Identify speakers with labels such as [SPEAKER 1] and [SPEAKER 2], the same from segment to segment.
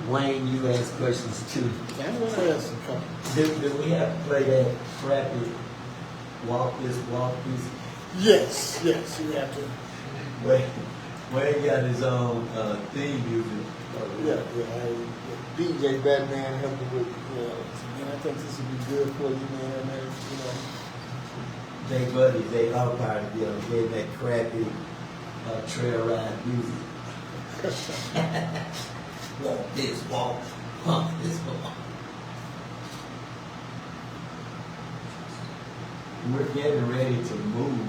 [SPEAKER 1] Wayne, you ask questions too.
[SPEAKER 2] I'm going to ask some questions.
[SPEAKER 1] Do we have to play that crappy walk this?
[SPEAKER 2] Yes, you have to.
[SPEAKER 1] Wayne got his own theme music.
[SPEAKER 2] Yeah. DJ Batman helped me with, man, I think this would be good for you, man.
[SPEAKER 1] They buddies, they all part of them. They that crappy trail ride music. Walk this walk, pump this walk. We're getting ready to move.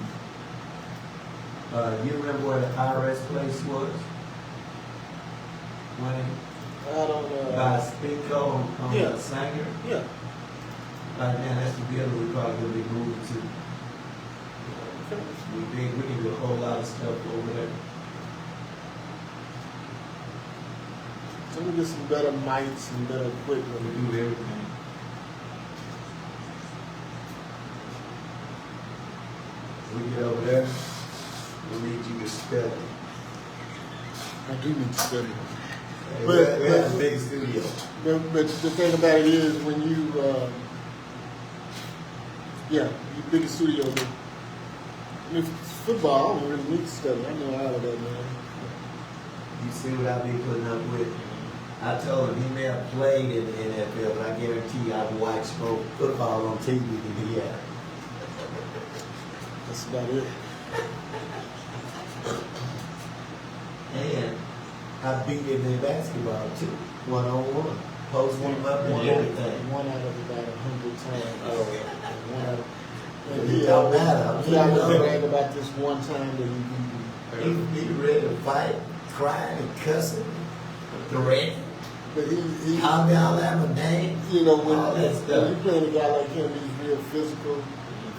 [SPEAKER 1] You remember where the IRS place was? Wayne?
[SPEAKER 2] I don't know.
[SPEAKER 1] By Spinco on the Sanger?
[SPEAKER 2] Yeah.
[SPEAKER 1] Right now, that's the building we're probably going to be moving to. We can do a whole lot of stuff over there.
[SPEAKER 2] So we get some better mics and better equipment.
[SPEAKER 1] We do everything. We get over there, we need you to study.
[SPEAKER 2] I do need to study.
[SPEAKER 1] We have a big studio.
[SPEAKER 2] But the thing about it is when you, your biggest studio, if it's football, I don't really need to study. I know all of that, man.
[SPEAKER 1] You see what I be putting up with? I told him he may have played in the NFL, but I guarantee you I've watched more football on TV than he has.
[SPEAKER 2] That's about it.
[SPEAKER 1] And I beat him in basketball too, 1-on-1. Posting him up and everything.
[SPEAKER 2] One out of about 100 times. Oh, one out of.
[SPEAKER 1] It don't matter.
[SPEAKER 2] He always brag about this one time that
[SPEAKER 1] He ready to fight, crying and cussing, threatening.
[SPEAKER 2] But he
[SPEAKER 1] Call me all that my name.
[SPEAKER 2] when
[SPEAKER 1] all that stuff.
[SPEAKER 2] when you playing a guy like him, he's real physical,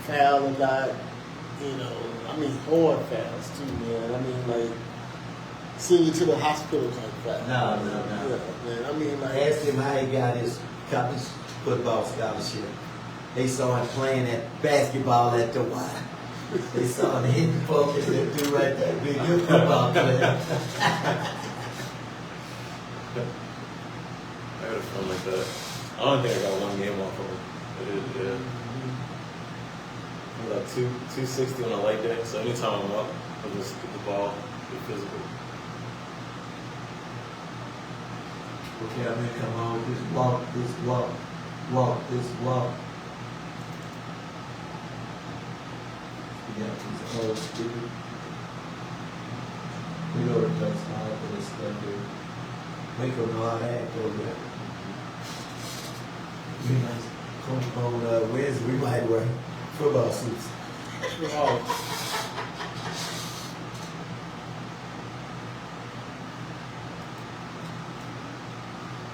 [SPEAKER 2] foul a lot. Hard fouls too, man. Like send you to the hospital type foul.
[SPEAKER 1] No.
[SPEAKER 2] Yeah, man.
[SPEAKER 1] Asked him how he got his college football scholarship. They saw him playing at basketball at the Y. They saw him hitting focus and do right there. Be a good football player.
[SPEAKER 3] I got a fun like that. I don't think I got one game off of him. Yeah. I'm about 260 on a light day, so anytime I'm up, I'll just get the ball, get physical.
[SPEAKER 1] Okay, I'm gonna come on. Just walk, this walk. We got these old stupid. We go to Dutch Hall for this stuff here. Waco know how to act over there. We might come on Wednesday, we might wear football suits.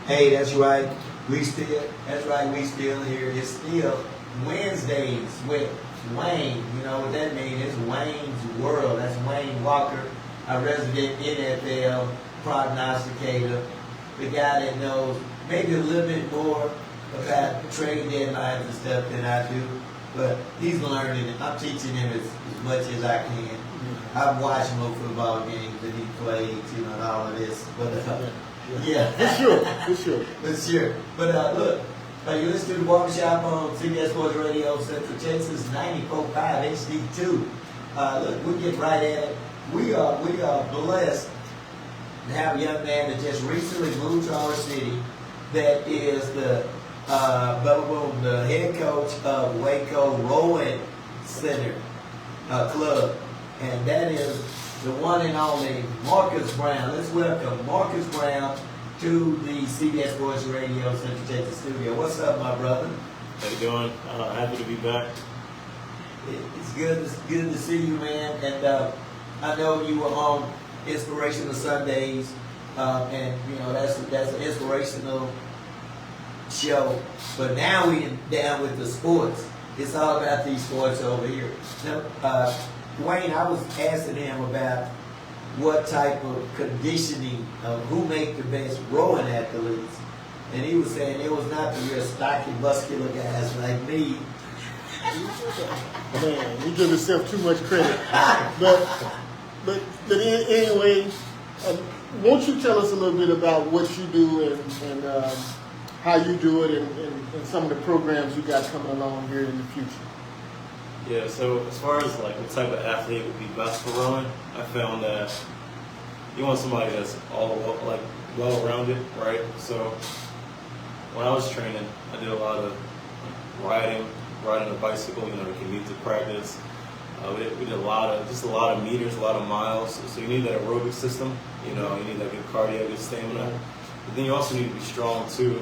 [SPEAKER 1] Hey, that's right. We still here. It's still Wednesdays with Wayne. You know what that means? It's Wayne's World. That's Wayne Walker, a resident NFL prognosticator, the guy that knows maybe a little bit more about trade deadlines and stuff than I do. But he's learning it. I'm teaching him as much as I can. I've watched more football games that he played, and all of this. But yeah, for sure. But look, you listen to the Barbershop on CBS Sports Radio, Central Texas, 94.5 HD2. Look, we get right at it. We are blessed to have a young man that just recently moved to our city. That is the the head coach of Waco Rowing Center Club, and that is the one and only Marcus Brown. Let's welcome Marcus Brown to the CBS Sports Radio Central Texas studio. What's up, my brother?
[SPEAKER 3] How you doing? Happy to be back.
[SPEAKER 1] It's good to see you, man. And I know you were on Inspirational Sundays, and that's an inspirational show. But now we down with the sports. It's all about these sports over here. Now, Wayne, I was asking him about what type of conditioning, who make the best rowing athletes, and he was saying it was not the real stocky, muscular guys like me.
[SPEAKER 2] Man, you give yourself too much credit. But anyway, won't you tell us a little bit about what you do and how you do it and some of the programs you got coming along here in the future?
[SPEAKER 3] Yeah, so as far as like what type of athlete would be best for rowing, I found that you want somebody that's like well-rounded, right? So when I was training, I did a lot of riding a bicycle, to commute to practice. We did a lot of meters, a lot of miles. So you need that aerobic system, you need that good cardio, good stamina. But then you also need to be strong too.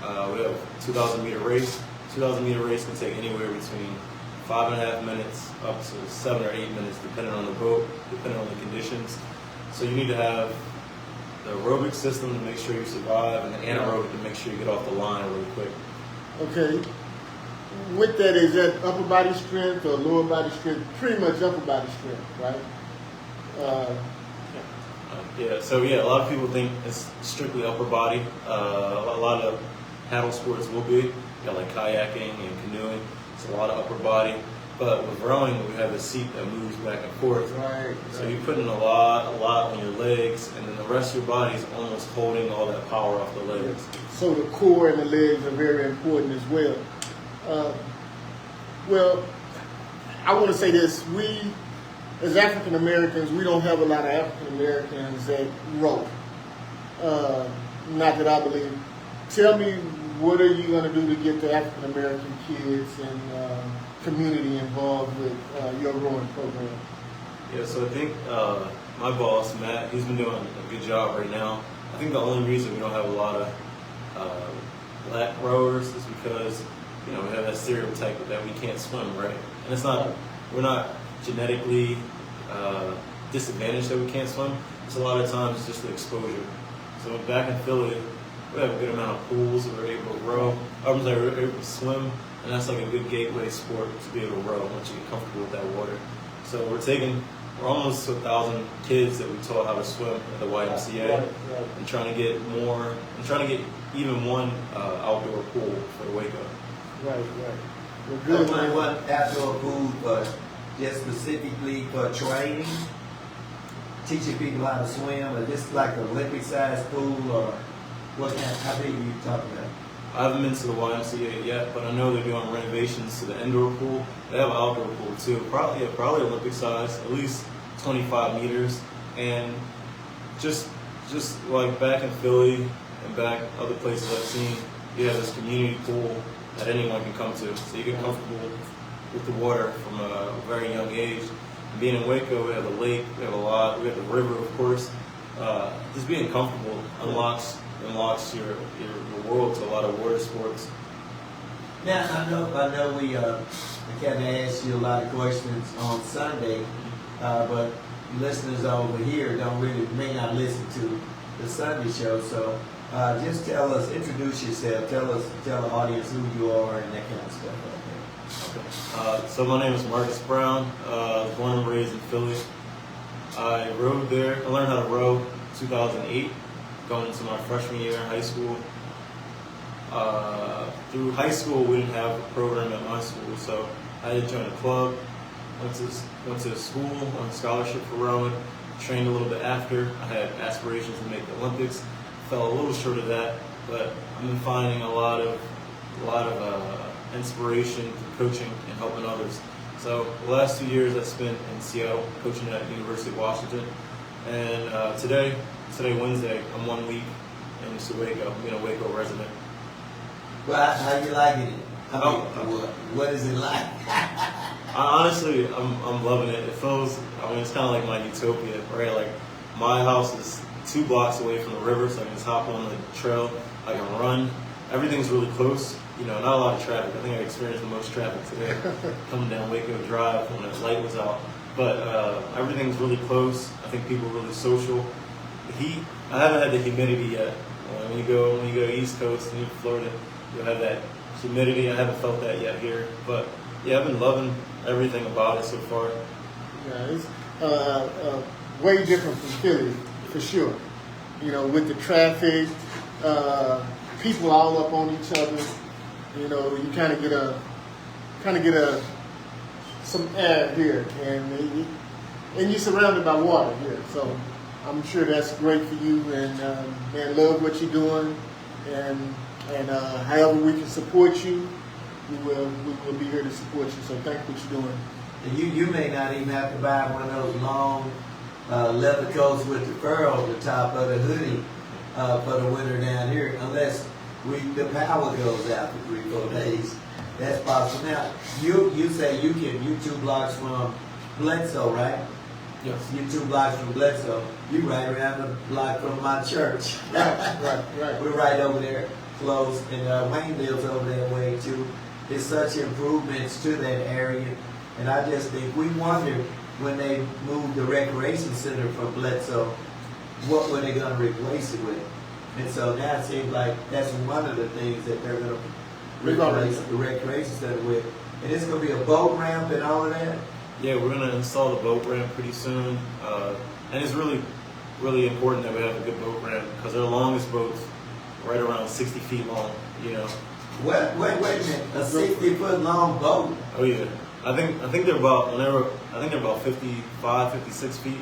[SPEAKER 3] We have a 2,000 meter race. 2,000 meter race can take anywhere between 5.5 minutes up to 7 or 8 minutes, depending on the boat, depending on the conditions. So you need to have the aerobic system to make sure you survive, and the anaerobic to make sure you get off the line really quick.
[SPEAKER 2] Okay. With that, is that upper body strength or lower body strength? Pretty much upper body strength, right?
[SPEAKER 3] So a lot of people think it's strictly upper body. A lot of paddle sports will be, like kayaking and canoeing. It's a lot of upper body. But with rowing, we have a seat that moves back and forth.
[SPEAKER 2] Right.
[SPEAKER 3] So you put in a lot on your legs, and then the rest of your body is almost holding all that power off the legs.
[SPEAKER 2] So the core and the legs are very important as well. Well, I want to say this. We, as African Americans, we don't have a lot of African Americans that row. Not that I believe. Tell me, what are you going to do to get the African American kids and community involved with your rowing program?
[SPEAKER 3] Yeah, so I think my boss, Matt, he's been doing a good job right now. I think the only reason we don't have a lot of black rowers is because we have that stereotype that we can't swim, right? And it's not, we're not genetically disadvantaged that we can't swim. It's a lot of times it's just the exposure. So back in Philly, we have a good amount of pools that we're able to row. We're able to swim, and that's like a good gateway sport to be able to row once you get comfortable with that water. So we're almost to 1,000 kids that we taught how to swim at the YMCA, and trying to get even one outdoor pool for Waco.
[SPEAKER 2] Right. Well, good.
[SPEAKER 1] One outdoor pool for just specifically for training, teaching people how to swim, or just like an Olympic-sized pool, or how big are you talking about?
[SPEAKER 3] I haven't been to the YMCA yet, but I know they're doing renovations to the indoor pool. They have an outdoor pool too, probably Olympic size, at least 25 meters. And just like back in Philly and back other places I've seen, you have this community pool that anyone can come to, so you get comfortable with the water from a very young age. And being in Waco, we have the lake, we have the river, of course. Just being comfortable unlocks your world to a lot of water sports.
[SPEAKER 1] Now I know we kind of asked you a lot of questions on Sunday, but listeners over here may not listen to the Sunday show. So just introduce yourself, tell the audience who you are and that kind of stuff.
[SPEAKER 3] Okay. So my name is Marcus Brown. Born and raised in Philly. I rowed there. I learned how to row in 2008. Going into my freshman year in high school. Through high school, we didn't have a program at my school, so I had to join a club. Went to school on scholarship for rowing. Trained a little bit after. I had aspirations to make the Olympics. Fell a little short of that, but I've been finding a lot of inspiration through coaching and helping others. So the last 2 years I spent in Seattle coaching at the University of Washington, and today Wednesday, I'm 1 week in Waco. I'm being a Waco resident.
[SPEAKER 1] Well, how you liking it? What is it like?
[SPEAKER 3] Honestly, I'm loving it. It feels, it's kind of like my utopia, right? Like, my house is 2 blocks away from the river, so I can just hop on the trail. I can run. Everything's really close. Not a lot of traffic. I think I experienced the most traffic today coming down Waco Drive when the light was out. But everything's really close. I think people are really social. The heat, I haven't had the humidity yet. When you go East Coast and Florida, you'll have that humidity. I haven't felt that yet here. But yeah, I've been loving everything about it so far.
[SPEAKER 2] Yeah, it's way different from Philly, for sure. With the traffic, people all up on each other. You kind of get some air here, and you're surrounded by water here. So I'm sure that's great for you, and man, love what you're doing, and however we can support you, we will be here to support you. So thank you for what you're doing.
[SPEAKER 1] And you may not even have to buy one of those long leather coats with the fur over the top of the hoodie for the winter down here, unless the power goes out for 3-4 days. That's possible. Now, you say you 2 blocks from Bledsoe, right?
[SPEAKER 3] Yes.
[SPEAKER 1] You 2 blocks from Bledsoe. You right around the block from my church.
[SPEAKER 2] Right.
[SPEAKER 1] We're right over there, close, and Wayne lives over that way too. There's such improvements to that area, and I just think we wondered when they moved the recreation center from Bledsoe, what were they going to replace it with? And so now it seems like that's one of the things that they're going to replace the recreation center with. And it's going to be a boat ramp and all of that.
[SPEAKER 3] Yeah, we're going to install the boat ramp pretty soon, and it's really, really important that we have a good boat ramp because our longest boat's right around 60 feet long. You know.
[SPEAKER 1] Wait a minute, a 60-foot long boat?
[SPEAKER 3] Oh yeah, I think they're about 55, 56 feet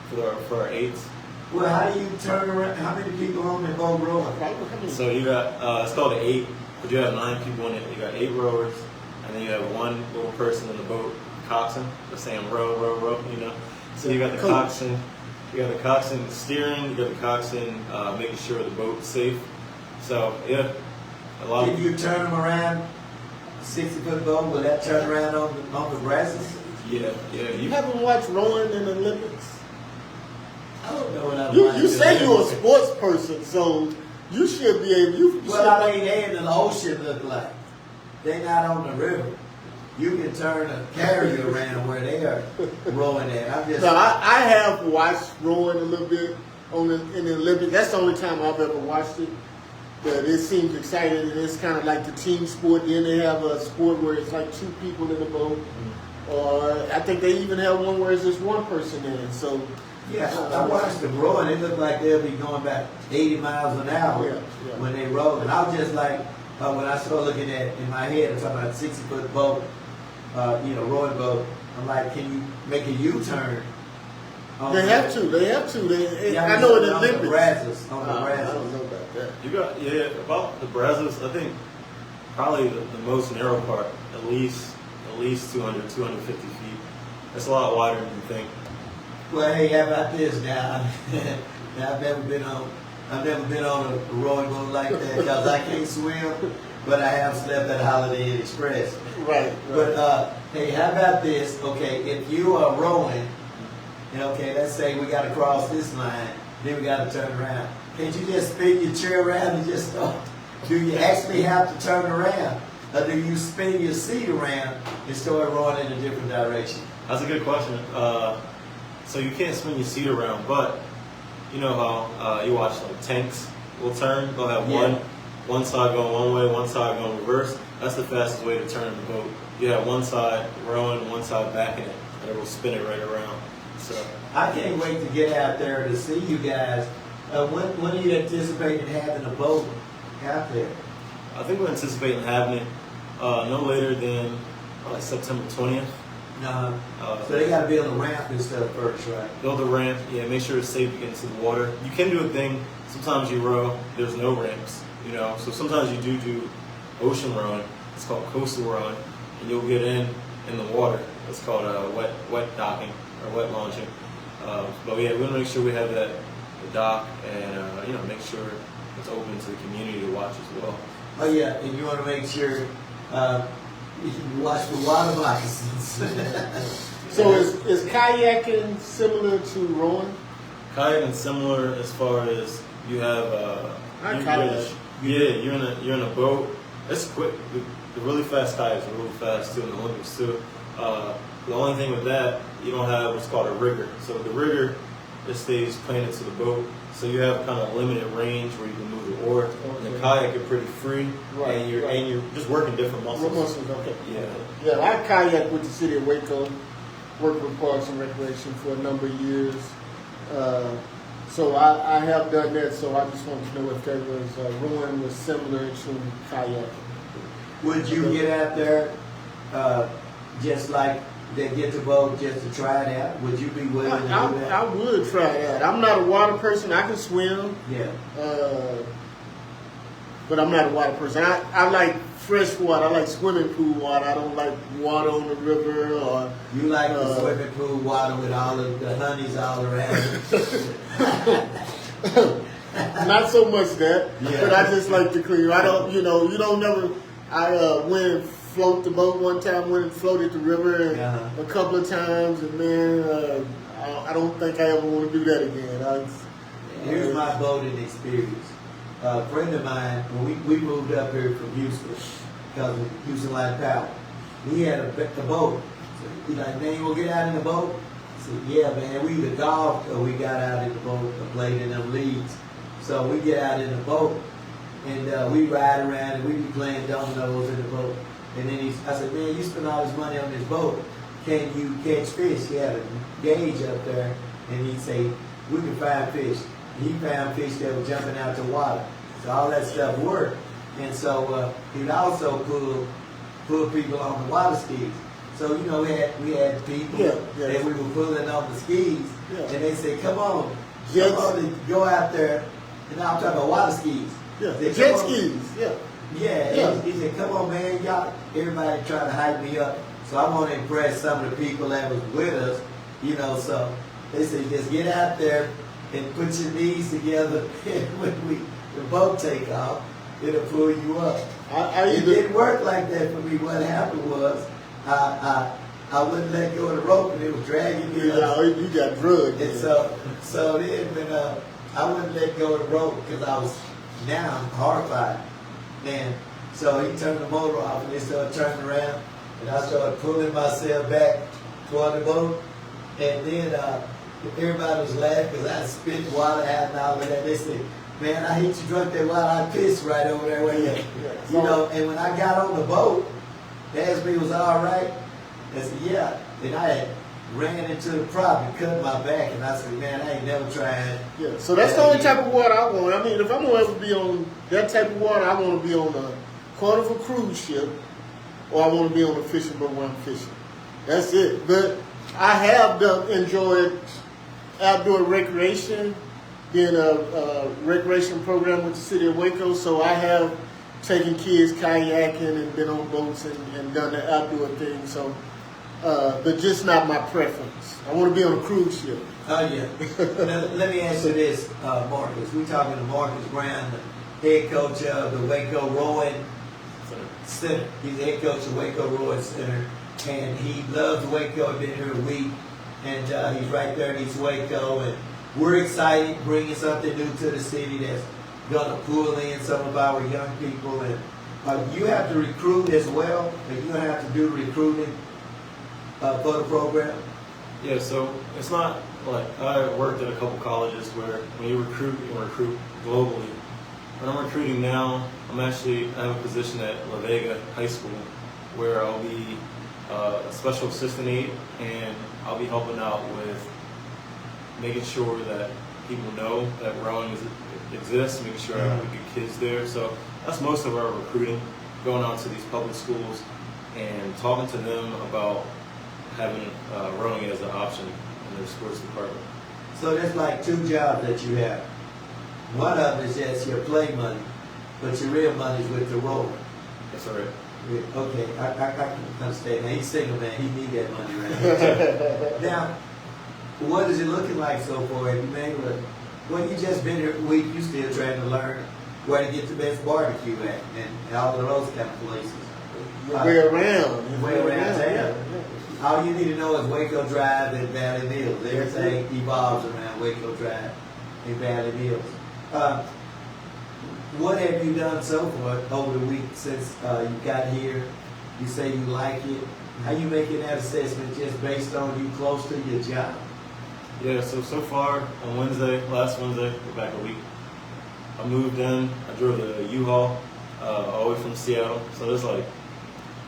[SPEAKER 3] for our 8s.
[SPEAKER 1] Well, how do you turn around? How many people on that boat rowing?
[SPEAKER 3] So you got it's called an 8, but you have 9 people in it. You got 8 rowers, and then you have one little person in the boat, coxswain, just saying row, row, row. You know. So you got the coxswain, steering, you got the coxswain making sure the boat's safe. So yeah, a lot.
[SPEAKER 1] Can you turn them around? A 60-foot boat, will that turn around on the grasses?
[SPEAKER 3] Yeah.
[SPEAKER 2] You haven't watched rowing in the Olympics?
[SPEAKER 1] I don't know what I'm
[SPEAKER 2] You say you're a sports person, so you should be able.
[SPEAKER 1] Well, I mean, they in the ocean look like. They're not on the river. You can turn a carrier around where they are rowing at. I'm just.
[SPEAKER 2] No, I have watched rowing a little bit in the Olympics. That's the only time I've ever watched it. But it seems exciting, and it's kind of like the team sport. Then they have a sport where it's like 2 people in the boat, or I think they even have one where it's just 1 person in it. So.
[SPEAKER 1] Yeah, I watched them rowing. It looked like they'll be going about 80 miles an hour when they roll. And I was just like, when I started looking at in my head, I'm talking about a 60-foot boat, rowing boat. I'm like, can you make a U-turn?
[SPEAKER 2] They have to. I know in the Olympics.
[SPEAKER 1] On the Brazos.
[SPEAKER 2] I don't know about that.
[SPEAKER 3] You got about the Brazos. I think probably the most narrow part, at least 200, 250 feet. That's a lot wider than you think.
[SPEAKER 1] Well, hey, how about this now? Now I've never been on a rowing boat like that because I can't swim, but I have slept at Holiday Inn Express.
[SPEAKER 2] Right.
[SPEAKER 1] But hey, how about this? Okay, if you are rowing, okay, let's say we got to cross this line, then we got to turn around. Can't you just spin your chair around and just start? Do you actually have to turn around, or do you spin your seat around and start rowing in a different direction?
[SPEAKER 3] That's a good question. So you can't spin your seat around, but you know how you watch like tanks will turn. They'll have one side going one way, one side going reverse. That's the fastest way to turn the boat. You have one side rowing, one side backing it, and it will spin it right around. So
[SPEAKER 1] I can't wait to get out there to see you guys. When are you anticipating having a boat out there?
[SPEAKER 3] I think we're anticipating having it no later than like September 20th.
[SPEAKER 1] So they got to build a ramp and stuff first, right?
[SPEAKER 3] Build a ramp, make sure it's safe to get into the water. You can do a thing, sometimes you row, there's no ramps, so sometimes you do ocean rowing, it's called coastal rowing, and you'll get in the water. It's called wet docking, or wet launching. But we want to make sure we have the dock, and make sure it's open to the community to watch as well.
[SPEAKER 1] Oh yeah, and you want to make sure you can watch for water moccasins.
[SPEAKER 2] So is kayaking similar to rowing?
[SPEAKER 3] Kayaking similar as far as you have you're in a boat. It's quick. The really fast kayaks are really fast too in the Olympics too. The only thing with that, you don't have what's called a rigger. So the rigger, it stays planted to the boat. So you have kind of limited range where you can move the oar. Okay. And the kayak, you're pretty free, and you're just working different muscles.
[SPEAKER 2] Okay.
[SPEAKER 3] Yeah.
[SPEAKER 2] I kayaked with the city of Waco, worked with Parks and Recreation for a number of years. So I have done that. So I just wanted to know if there was rowing was similar to kayaking.
[SPEAKER 1] Would you get out there just like that get the boat just to try it out? Would you be willing to do that?
[SPEAKER 2] I would try it out. I'm not a water person. I can swim.
[SPEAKER 1] Yeah.
[SPEAKER 2] But I'm not a water person. I like fresh water. I like swimming pool water. I don't like water on the river or.
[SPEAKER 1] You like the swimming pool water with all of the honeys all around it.
[SPEAKER 2] Not so much that,
[SPEAKER 1] Yeah.
[SPEAKER 2] but I just like to clean. I don't, you don't never. I went and float the boat one time. Went and floated the river and a couple of times, and man, I don't think I ever want to do that again.
[SPEAKER 1] Here's my boating experience. A friend of mine, when we moved up here from Houston, because of Houston Light Power, he had a boat. So he's like, man, you want to get out in the boat? I said, yeah, man. We either golfed or we got out in the boat and played in them leagues. So we get out in the boat, and we ride around, and we be playing dominoes in the boat. And then I said, man, you spend all this money on this boat. Can you catch fish? He had a gauge up there, and he'd say, we can find fish. He found fish that were jumping out the water. So all that stuff worked. And so he'd also pull people on the water skis. So, we had people that we were pulling on the skis, and they said, come on and go out there. And I'm talking about water skis.
[SPEAKER 2] Yeah,
[SPEAKER 1] Said,
[SPEAKER 2] jet skis,
[SPEAKER 1] Yeah. He said, come on, man, y'all, everybody trying to hype me up. So I want to impress some of the people that was with us, so they said, just get out there and put your knees together, and when the boat take off, it'll pull you up. It didn't work like that for me. What happened was, I wouldn't let go of the rope, and it was dragging me up.
[SPEAKER 2] You got drugged.
[SPEAKER 1] And so then when I wouldn't let go of the rope because I'm horrified. And so he turned the motor off, and they started turning around, and I started pulling myself back toward the boat, and then everybody was laughing because I spit water out and all of that. They said, man, I hate you drunk that water. I pissed right over there where you and when I got on the boat, they asked me, was I all right? I said, yeah. And I had ran into the prop and cut my back, and I said, man, I ain't never tried.
[SPEAKER 2] Yeah, so that's the only type of water I want. I mean, if I'm going to ever be on that type of water, I want to be on a Carnival cruise ship, or I want to be on a fishing boat where I'm fishing. That's it. But I have enjoyed outdoor recreation, being a recreation program with the city of Waco, so I have taken kids kayaking and been on boats and done the outdoor thing, so, but just not my preference. I want to be on a cruise ship.
[SPEAKER 1] Oh, yeah. Now, let me ask you this, Marcus. We're talking to Marcus Brown, the head coach of the Waco Rowing Center. He's the head coach of Waco Rowing Center, and he loves Waco. Been here a week, and he's right there in East Waco, and we're excited, bringing something new to the city that's going to pull in some of our young people. And you have to recruit as well, and you have to do recruiting for the program.
[SPEAKER 3] Yeah, so it's not like I worked at a couple colleges where when you recruit globally. When I'm recruiting now, I have a position at La Vega High School where I'll be a special assistant aide, and I'll be helping out with making sure that people know that rowing exists, making sure I have good kids there. So that's most of our recruiting, going out to these public schools and talking to them about having rowing as an option in their sports department.
[SPEAKER 1] So there's like two jobs that you have. One of them is just your play money, but your real money is with the rowing.
[SPEAKER 3] That's all right.
[SPEAKER 1] Okay, I can understand. Now, he's single, man. He need that money right now. What is it looking like so far? Have you made well, you just been here a week. You still trying to learn where to get the best barbecue at and all of those kind of places.
[SPEAKER 2] Way around
[SPEAKER 1] town.
[SPEAKER 2] Yeah.
[SPEAKER 1] All you need to know is Waco Drive and Valley Mills. Everything evolves around Waco Drive and Valley Mills. What have you done so far over the week since you got here? You say you like it. How you making that assessment just based on you close to your job?
[SPEAKER 3] Yeah, so far on last Wednesday, we're back a week. I moved in. I drove the U-Haul all the way from Seattle. So it's like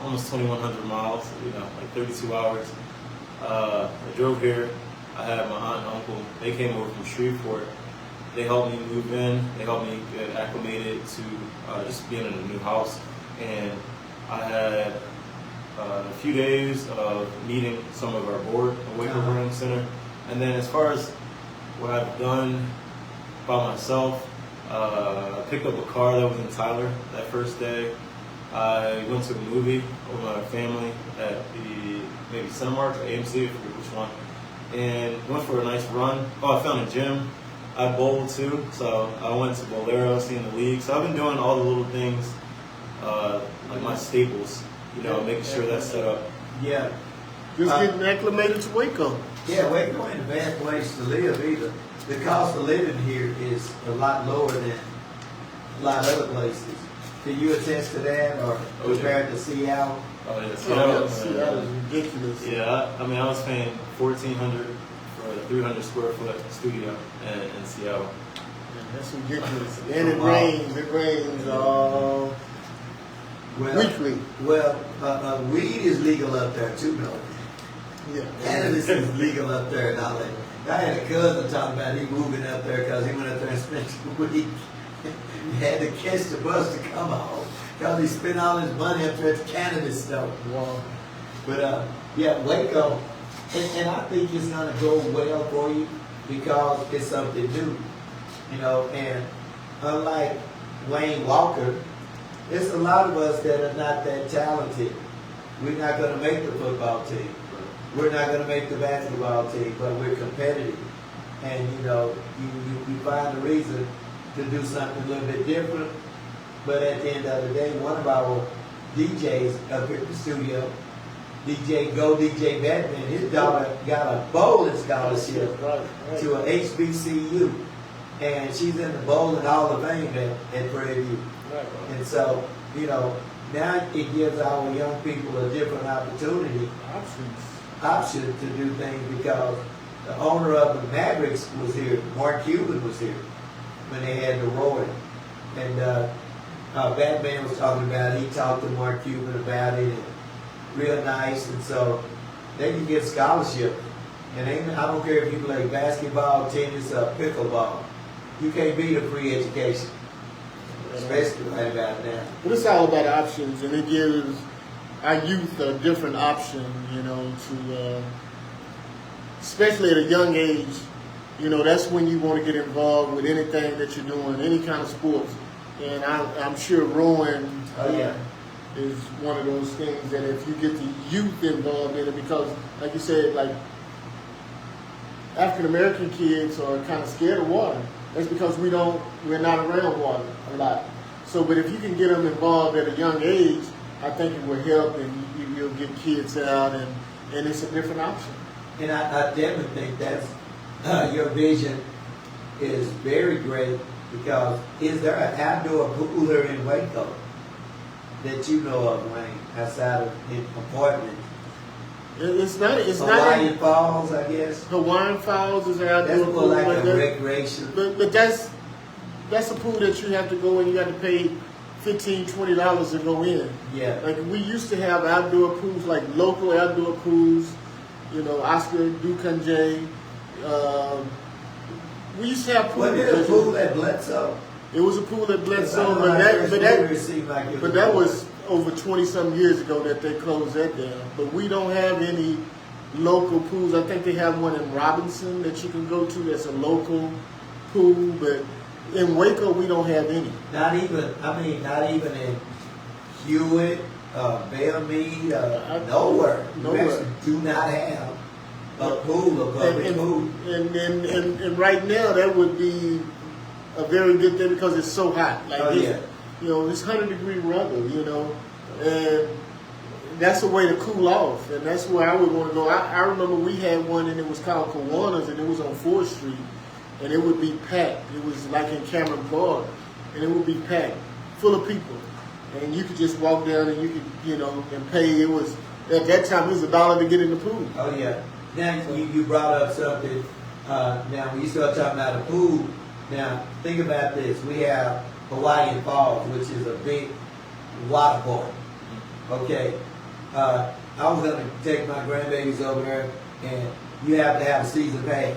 [SPEAKER 3] almost 2,100 miles, like 32 hours. I drove here. I had my aunt and uncle. They came over from Shreveport. They helped me move in. They helped me get acclimated to just being in a new house. And I had a few days of meeting some of our board at Waco Learning Center. And then as far as what I've done by myself, I picked up a car that was in Tyler that first day. I went to a movie with my family at the maybe Cinemark or AMC, I forget which one, and went for a nice run. Oh, I found a gym. I bowled too, so I went to Bolero, seeing the league. So I've been doing all the little things, like my staples, making sure that's set up.
[SPEAKER 1] Yeah.
[SPEAKER 2] Just getting acclimated to Waco.
[SPEAKER 1] Yeah, Waco ain't a bad place to live either. The cost of living here is a lot lower than a lot of other places. Can you attest to that, or compared to Seattle?
[SPEAKER 3] Oh yeah, Seattle.
[SPEAKER 2] Seattle is ridiculous.
[SPEAKER 3] Yeah, I mean, I was paying $1,400 for a 300 square foot studio in Seattle.
[SPEAKER 2] Yeah, that's ridiculous. And it rains. It rains all weekly.
[SPEAKER 1] Well, weed is legal up there too, though.
[SPEAKER 2] Yeah.
[SPEAKER 1] Cannabis is legal up there and all that. I had a cousin talking about he moving up there because he went up there and spent a week. He had to catch the bus to come home because he spent all his money up there at the cannabis store.
[SPEAKER 2] Wow.
[SPEAKER 1] But yeah, Waco, and I think it's gonna go well for you because it's something new, And unlike Wayne Walker, there's a lot of us that are not that talented. We're not gonna make the football team. We're not gonna make the basketball team, but we're competitive. And you find a reason to do something a little bit different. But at the end of the day, one of our DJs up at the studio, DJ Batman, his daughter got a bowling scholarship to an HBCU. And she's in the Bowling Hall of Fame at Prairie View. And so, now it gives our young people a different option to do things because the owner of the Mavericks was here. Mark Cuban was here when they had the Roy. And Batman was talking about it. He talked to Mark Cuban about it. And real nice. And so they can get scholarship. And I don't care if you play basketball, tennis, or pickleball. You can't beat a free education. Especially right about now.
[SPEAKER 2] But it's all about options, and it gives our youth a different option, to, especially at a young age, that's when you want to get involved with anything that you're doing, any kind of sports. And I'm sure rowing is one of those things that if you get the youth involved in it, because like you said, like African American kids are kind of scared of water. That's because we're not around water a lot. So, but if you can get them involved at a young age, I think it will help, and you'll get kids out, and it's a different option.
[SPEAKER 1] And I definitely think that's your vision is very great because is there an outdoor pool here in Waco that you know of, Wayne, outside of apartments?
[SPEAKER 2] It's not
[SPEAKER 1] Hawaiian Falls, I guess.
[SPEAKER 2] Hawaiian Falls is an outdoor
[SPEAKER 1] That's more
[SPEAKER 2] pool,
[SPEAKER 1] like a recreation.
[SPEAKER 2] But that's a pool that you have to go in. You got to pay $15-$20 to go in.
[SPEAKER 1] Yeah.
[SPEAKER 2] Like we used to have outdoor pools, like local outdoor pools. Oscar Dukanjay. We used to have pools.
[SPEAKER 1] Wasn't it a pool at Bledsoe?
[SPEAKER 2] It was a pool at Bledsoe, but that was over 20-some years ago that they closed that down. But we don't have any local pools. I think they have one in Robinson that you can go to that's a local pool, but in Waco we don't have any.
[SPEAKER 1] Not even in Hewitt, Bellmead, nowhere. You actually do not have a pool, a public pool.
[SPEAKER 2] And right now that would be a very good thing because it's so hot. It's 100-degree weather, and that's a way to cool off, and that's where I would want to go. I remember we had one, and it was called Kiwanis, and it was on 4th Street, and it would be packed. It was like in Cameron Park, and it would be packed, full of people, and you could just walk down and you could, and pay. It was at that time it was $1 to get in the pool.
[SPEAKER 1] Oh yeah. Now you brought up something. Now when you start talking about a pool, now think about this. We have Hawaiian Falls, which is a big water park. Okay. I was going to take my grandbabies over there, and you have to have a season pass.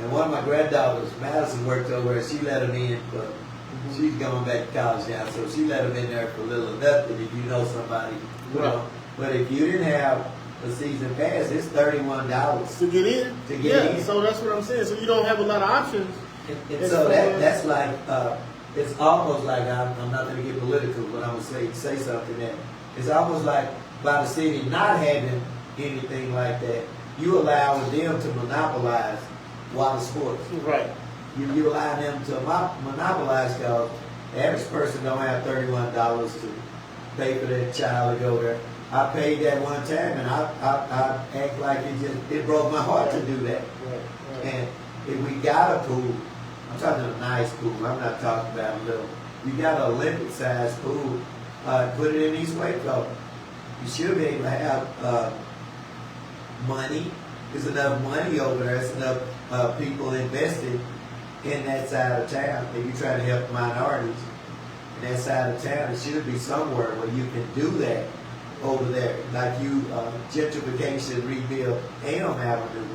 [SPEAKER 1] And one of my granddaughters, Madison, worked over there. She let them in, but she's going back to college now, so she let them in there for little or nothing if you know somebody.
[SPEAKER 2] Right.
[SPEAKER 1] But if you didn't have a season pass, it's $31
[SPEAKER 2] To get in?
[SPEAKER 1] to get in.
[SPEAKER 2] So that's what I'm saying. So you don't have a lot of options.
[SPEAKER 1] And so that's like it's almost like I'm not going to get political, but I'm going to say something that it's almost like by the city not having anything like that, you allow them to monopolize water sports.
[SPEAKER 2] Right.
[SPEAKER 1] You allow them to monopolize because the average person don't have $31 to pay for that child to go there. I paid that one time, and I act like it broke my heart to do that.
[SPEAKER 2] Right.
[SPEAKER 1] And if we got a pool, I'm talking a nice pool. I'm not talking about a little. You got an Olympic-sized pool. Put it in East Waco. You should be able to have money. There's enough money over there. There's enough people invested in that side of town. If you're trying to help minorities in that side of town, it should be somewhere where you can do that over there. Like you gentrification, rebuild Elm Avenue.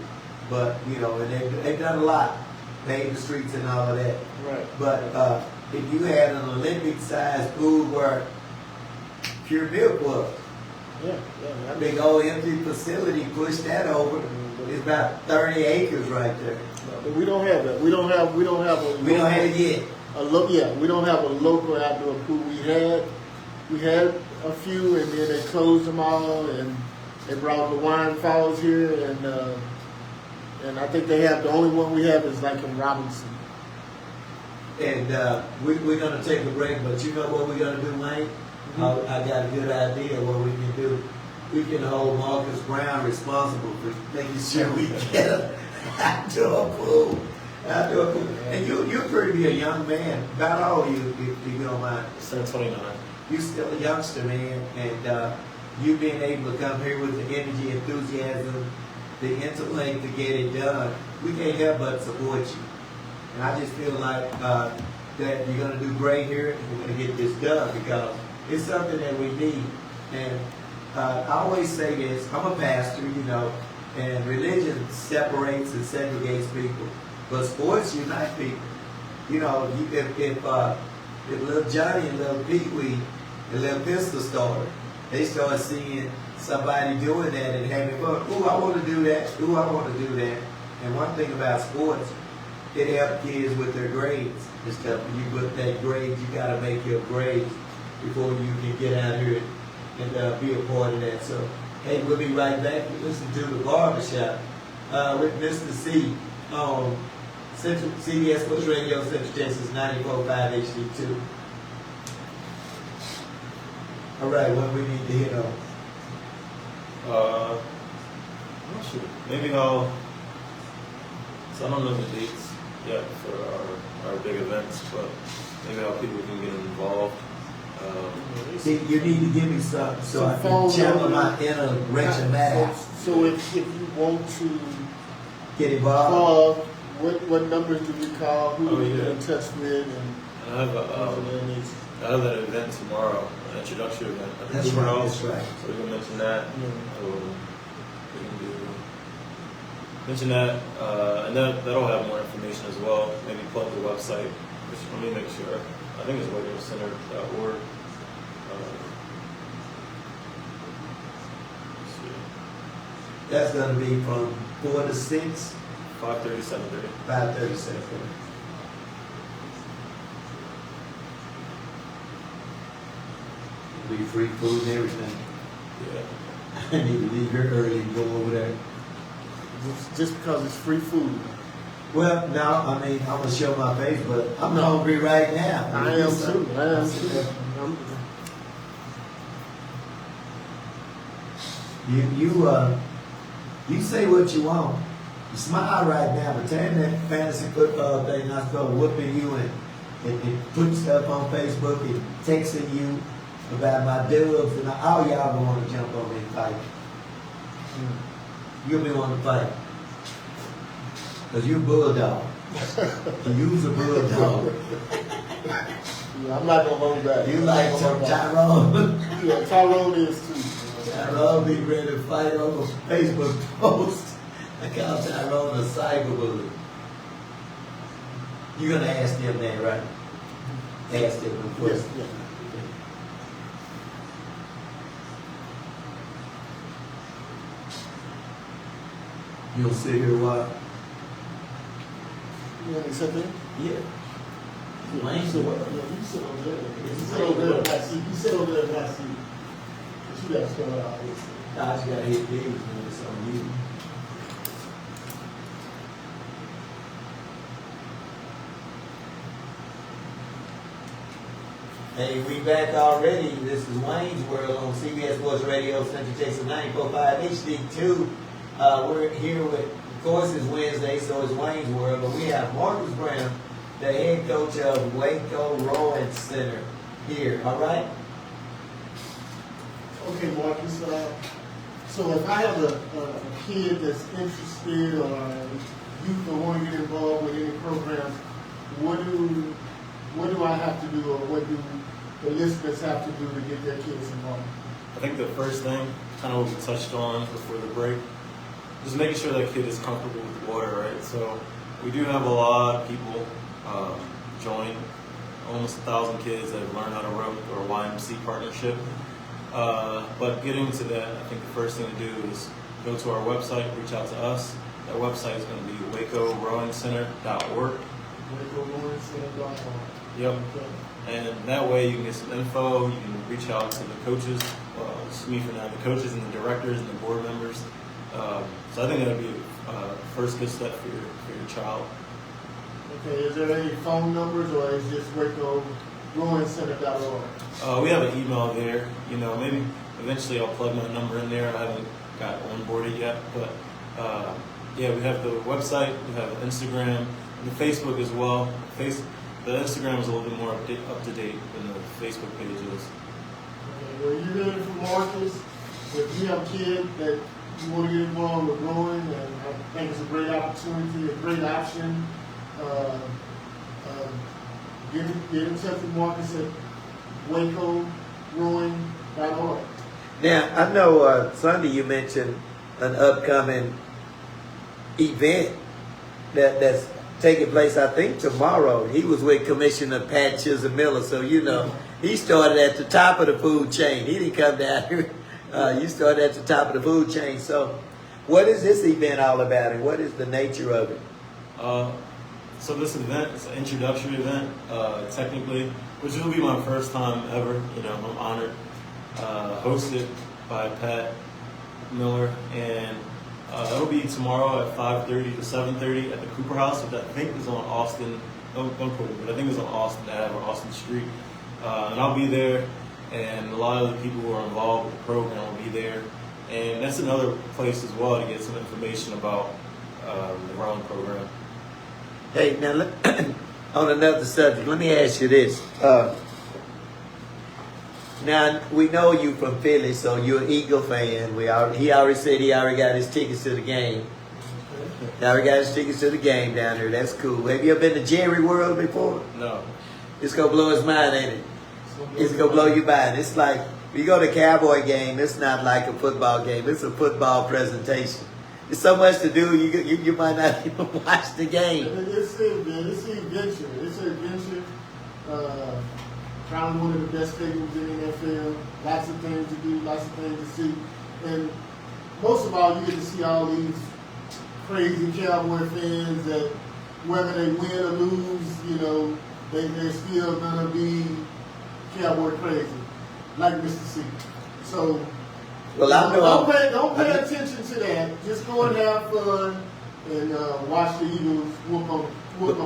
[SPEAKER 1] But, you know, and they've done a lot. Paved the streets and all of that.
[SPEAKER 2] Right.
[SPEAKER 1] But if you had an Olympic-sized pool where Pure Milk was,
[SPEAKER 2] Yeah.
[SPEAKER 1] a big old empty facility, push that over. It's about 30 acres right there.
[SPEAKER 2] But we don't have that. We don't have a.
[SPEAKER 1] We don't have it yet.
[SPEAKER 2] We don't have a local outdoor pool. We had a few, and then they closed them all, and they brought the Wine Falls here, and I think they have the only one we have is like in Robinson.
[SPEAKER 1] And we're going to take a break, but you know what we're going to do, Wayne? I got a good idea what we can do. We can hold Marcus Brown responsible for making sure we get an outdoor pool. And you're pretty be a young man. About how old are you, if you don't mind?
[SPEAKER 3] I'm 29.
[SPEAKER 1] You're still a youngster, man. And you being able to come here with the energy, enthusiasm, the intellect to get it done, we can't help but support you. And I just feel like that you're going to do great here, and we're going to get this done because it's something that we need. And I always say this, I'm a pastor, you know, and religion separates and segregates people, but sports unite people. You know, if little Johnny and little Pee Wee and little Pistol started, they start seeing somebody doing that and having fun. Ooh, I want to do that. Ooh, I want to do that. And one thing about sports, it helps kids with their grades and stuff. When you put that grade, you got to make your grades before you can get out here and be a part of that. So, hey, we'll be right back. Listen to the barbershop with Mr. C on CBS Sports Radio, Central Texas 94.5 HD2. All right, what we need to hit on?
[SPEAKER 3] I'm not sure. Maybe so I don't know the dates yet for our big events, but maybe how people can get involved.
[SPEAKER 1] See, you need to give me something so I can
[SPEAKER 2] phone
[SPEAKER 1] channel
[SPEAKER 2] number.
[SPEAKER 1] my inner Rachel Maddox.
[SPEAKER 2] So if you want to
[SPEAKER 1] Get involved.
[SPEAKER 2] call, what numbers do we call? Who do we get
[SPEAKER 3] yeah.
[SPEAKER 2] in touch with? And
[SPEAKER 3] I have that event tomorrow, an introductory event. I think
[SPEAKER 1] That's
[SPEAKER 3] Super
[SPEAKER 1] right,
[SPEAKER 3] House,
[SPEAKER 1] that's right.
[SPEAKER 3] So we can mention that. We can mention that, and that'll have more information as well. Maybe plug the website. Let me make sure. I think it's wacocenter.org.
[SPEAKER 1] That's going to be from 4 to 6,
[SPEAKER 3] 5:30, 7:30.
[SPEAKER 1] 5:30, 7:30. It'll be free food and everything.
[SPEAKER 3] Yeah.
[SPEAKER 1] I need to leave here early and go over there.
[SPEAKER 2] just because it's free food.
[SPEAKER 1] Well, no, I mean, I'm going to show my face, but I'm hungry right now.
[SPEAKER 2] I am too.
[SPEAKER 1] You say what you want. You smile right now, but turn that fantasy football thing, I start whooping you and putting stuff on Facebook and texting you about my dubs, and all y'all gonna want to jump on me and fight. You'll be wanting to fight. Because you're a bulldog. You's a bulldog.
[SPEAKER 2] Yeah, I'm not gonna hold back.
[SPEAKER 1] You like Tyrone.
[SPEAKER 2] Yeah, Tyrone is too.
[SPEAKER 1] Tyrone be ready to fight over Facebook post. I call Tyrone a cyberbully. You're gonna ask them that, right? Ask them the question.
[SPEAKER 2] Yeah.
[SPEAKER 1] You'll sit here a while.
[SPEAKER 2] You want to sit there?
[SPEAKER 1] Yeah. Wayne's the world.
[SPEAKER 2] Yeah, you sit over there. You sit over there in that seat. You sit over there in that seat. But you got to start out this.
[SPEAKER 1] I just gotta hit Davis when it's on you. Hey, we back already. This is Wayne's World on CBS Sports Radio, Central Texas 94.5 HD2. We're here with, of course, it's Wednesday, so it's Wayne's World, but we have Marcus Brown, the head coach of Waco Rowing Center here. All right?
[SPEAKER 2] Okay, Marcus. So if I have a kid that's interested or youth that want to get involved with any programs, what do I have to do, or what do the listeners have to do to get their kids involved?
[SPEAKER 3] I think the first thing, kind of what we touched on before the break, just making sure that kid is comfortable with the water, right? So we do have a lot of people join, almost 1,000 kids that have learned how to row through our YMC partnership. But getting to that, I think the first thing to do is go to our website, reach out to us. That website is going to be wacorowingcenter.org.
[SPEAKER 2] WacoRowingCenter.org.
[SPEAKER 3] Yep. And that way you can get some info, you can reach out to the coaches, excuse me for now, the coaches and the directors and the board members. So I think that would be a first good step for your child.
[SPEAKER 2] Okay, is there any phone numbers, or is just WacoRowingCenter.org?
[SPEAKER 3] We have an email there. You know, maybe eventually I'll plug my number in there. I haven't got onboarded yet, but yeah, we have the website, we have Instagram, the Facebook as well. The Instagram is a little bit more up to date than the Facebook page is.
[SPEAKER 2] Okay, well, you're hearing from Marcus. If you have a kid that you want to get involved with rowing, and I think it's a great opportunity, a great option, get in touch with Marcus at wacorowing.org.
[SPEAKER 1] Now, I know Sunday you mentioned an upcoming event that's taking place, I think, tomorrow. He was with Commissioner Pat Chisholm-Miller, so you know, he started at the top of the food chain. He didn't come down here. You started at the top of the food chain. So what is this event all about, and what is the nature of it?
[SPEAKER 3] So this event is an introductory event, technically, which will be my first time ever. You know, I'm honored. Hosted by Pat Miller, and it'll be tomorrow at 5:30 to 7:30 at the Cooper House, which I think is on Austin. Don't quote it, but I think it's on Austin Ave or Austin Street. And I'll be there, and a lot of the people who are involved with the program will be there. And that's another place as well to get some information about the rowing program.
[SPEAKER 1] Hey, now on another subject, let me ask you this. Now, we know you from Philly, so you're an Eagle fan. He already said he already got his tickets to the game. He already got his tickets to the game down there. That's cool. Have you ever been to Jerry World before?
[SPEAKER 3] No.
[SPEAKER 1] It's going to blow his mind, ain't it? It's going to blow your mind. It's like, when you go to a Cowboy game, it's not like a football game. It's a football presentation. There's so much to do, you might not even watch the game.
[SPEAKER 2] It's an adventure. It's an adventure. Probably one of the best stadiums in the NFL. Lots of things to do, lots of things to see. And most of all, you get to see all these crazy Cowboy fans that whether they win or lose, you know, they're still going to be Cowboy crazy, like Mr. C. So,
[SPEAKER 1] well, I know
[SPEAKER 2] don't pay attention to that. Just go and have fun and watch the Eagles whoop up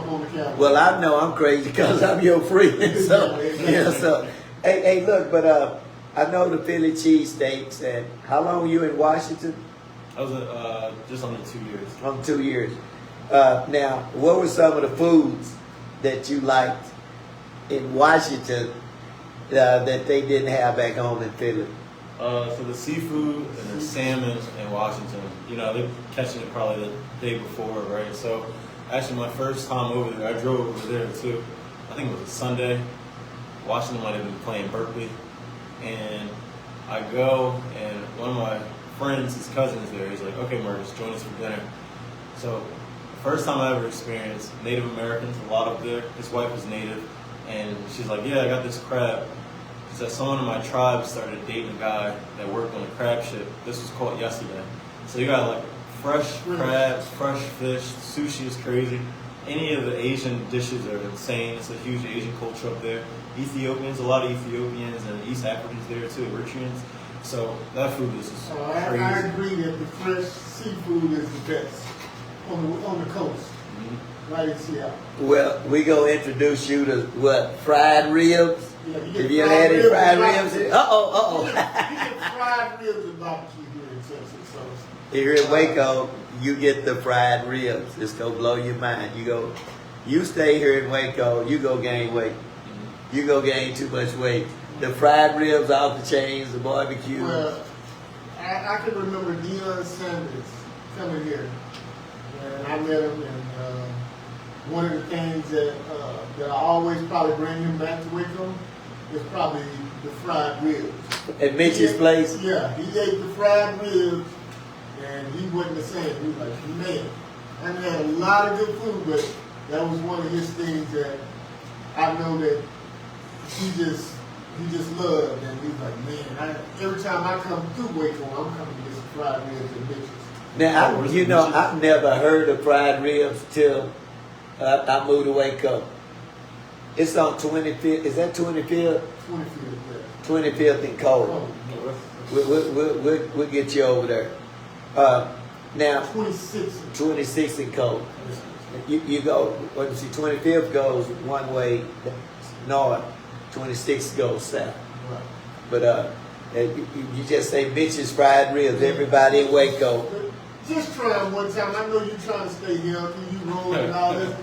[SPEAKER 2] on the Cowboys.
[SPEAKER 1] Well, I know I'm crazy because I'm your friend. So, yeah, so hey, look, but I know the Philly cheesesteaks. And how long were you in Washington?
[SPEAKER 3] I was just under 2 years.
[SPEAKER 1] 2 years. Now, what were some of the foods that you liked in Washington that they didn't have back home in Philly?
[SPEAKER 3] So the seafood and the salmon in Washington, you know, they're catching it probably the day before, right? So actually my first time over there, I drove over there too. I think it was a Sunday. Washington might have been playing Berkeley. And I go, and one of my friends, his cousin is there. He's like, okay, Marcus, join us for dinner. So the first time I ever experienced Native Americans, a lot of there. His wife was Native. And she's like, yeah, I got this crab. She said someone in my tribe started dating a guy that worked on a crab ship. This was caught yesterday. So you got like fresh crabs, fresh fish, sushi is crazy. Any of the Asian dishes are insane. It's a huge Asian culture up there. Ethiopians, a lot of Ethiopians and East Africans there too, Eritreans. So that food is just crazy.
[SPEAKER 2] I agree that the fresh seafood is the best on the coast, right in Seattle.
[SPEAKER 1] Well, we gonna introduce you to what? Fried ribs?
[SPEAKER 2] Yeah,
[SPEAKER 1] Have you had any fried ribs?
[SPEAKER 2] You get fried ribs and barbecue here in Texas. So
[SPEAKER 1] Here in Waco, you get the fried ribs. It's gonna blow your mind. You stay here in Waco, you go gain weight. You go gain too much weight. The fried ribs off the chains, the barbecue.
[SPEAKER 2] well, I can remember Deion Sanders coming here, and I met him, and one of the things that I always probably bring him back to Waco is probably the fried ribs.
[SPEAKER 1] At Mitch's place?
[SPEAKER 2] Yeah, he ate the fried ribs, and he wasn't the same. He was like, man, I had a lot of good food, but that was one of his things that I know that he just loved. And he's like, man, every time I come through Waco, I'm coming to get some fried ribs at Mitch's.
[SPEAKER 1] Now, I've never heard of fried ribs till I moved to Waco. It's on 25th. Is that 25th? 25th and Cole. We'll get you over there. Now, 26th and Cole. You go, let me see, 25th goes one way north, 26th goes south.
[SPEAKER 2] Right.
[SPEAKER 1] But you just say Mitch's fried ribs, everybody in Waco.
[SPEAKER 2] Just try them one time. I know you're trying to stay healthy, you rolling and all this.